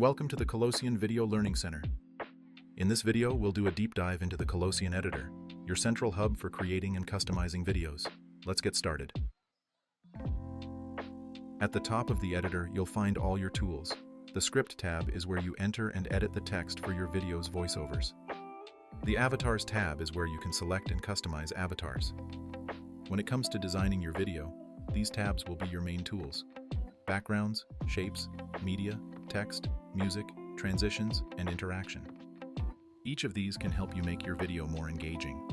welcome to the Colossyan Video Learning Center. In this video, we'll do a deep dive into the Colossyan Editor, your central hub for creating and customizing videos. Let's get started. At the top of the editor, you'll find all your tools. The Script tab is where you enter and edit the text for your video's voiceovers. The Avatars tab is where you can select and customize avatars. When it comes to designing your video, these tabs will be your main tools. Backgrounds, shapes, media, text, music, transitions, and interaction. Each of these can help you make your video more engaging.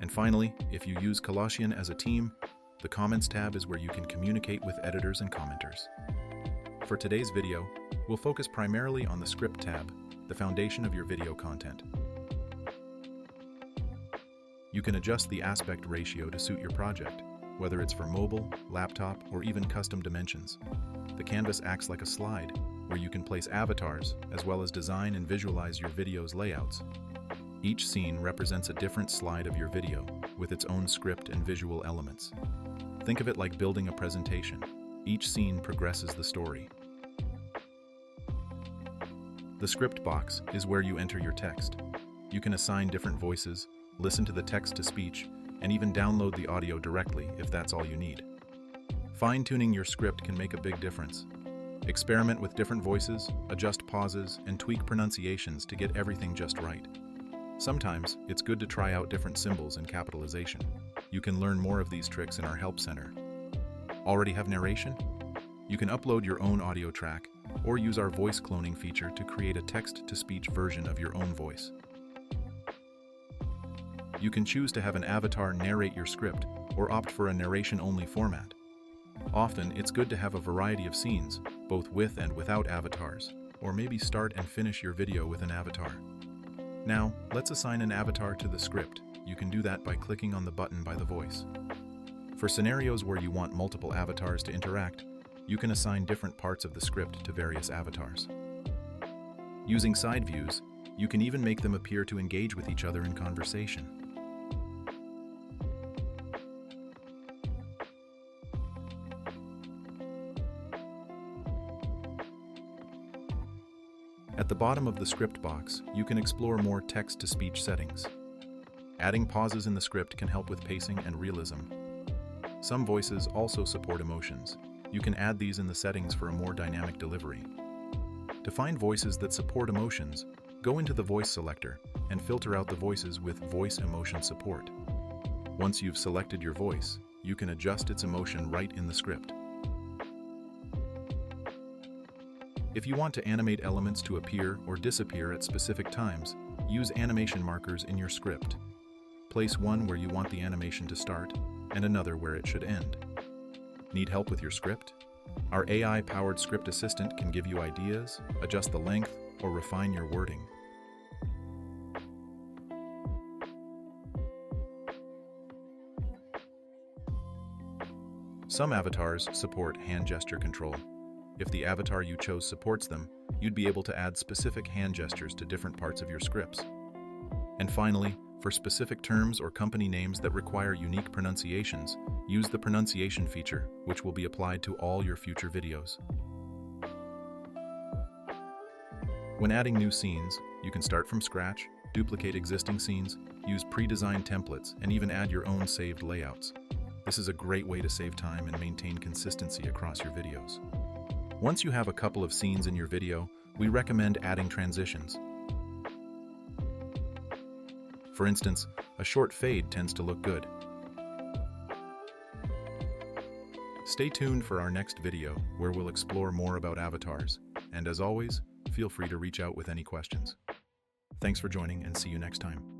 And finally, if you use Colossyan as a team, the Comments tab is where you can communicate with editors and commenters. For today's video, we'll focus primarily on the Script tab, the foundation of your video content. You can adjust the aspect ratio to suit your project, whether it's for mobile, laptop, or even custom dimensions. The canvas acts like a slide, where you can place avatars, as well as design and visualize your video's layouts. Each scene represents a different slide of your video, with its own script and visual elements. Think of it like building a presentation. Each scene progresses the story. The Script box is where you enter your text. You can assign different voices, listen to the text-to-speech, and even download the audio directly if that's all you need. Fine-tuning your script can make a big difference. Experiment with different voices, adjust pauses, and tweak pronunciations to get everything just right. Sometimes, it's good to try out different symbols and capitalization. You can learn more of these tricks in our Help Center. Already have narration? You can upload your own audio track, or use our voice cloning feature to create a text-to-speech version of your own voice. You can choose to have an avatar narrate your script, or opt for a narration-only format. Often, it's good to have a variety of scenes, both with and without avatars, or maybe start and finish your video with an avatar. Now, let's assign an avatar to the script. You can do that by clicking on the button by the voice. For scenarios where you want multiple avatars to interact, you can assign different parts of the script to various avatars. Using side views, you can even make them appear to engage with each other in conversation. At the bottom of the Script box, you can explore more text-to-speech settings. Adding pauses in the script can help with pacing and realism. Some voices also support emotions. You can add these in the settings for a more dynamic delivery. To find voices that support emotions, go into the Voice selector and filter out the voices with Voice Emotion Support. Once you've selected your voice, you can adjust its emotion right in the script. If you want to animate elements to appear or disappear at specific times, use animation markers in your script. Place one where you want the animation to start, and another where it should end. Need help with your script? Our AI-powered script assistant can give you ideas, adjust the length, or refine your wording. Some avatars support hand gesture control. If the avatar you chose supports them, you'd be able to add specific hand gestures to different parts of your scripts. And finally, for specific terms or company names that require unique pronunciations, use the pronunciation feature, which will be applied to all your future videos. When adding new scenes, you can start from scratch, duplicate existing scenes, use pre-designed templates, and even add your own saved layouts. This is a great way to save time and maintain consistency across your videos. Once you have a couple of scenes in your video, we recommend adding transitions. For instance, a short fade tends to look good. Stay tuned for our next video, where we'll explore more about avatars. And as always, feel free to reach out with any questions. Thanks for joining, and see you next time.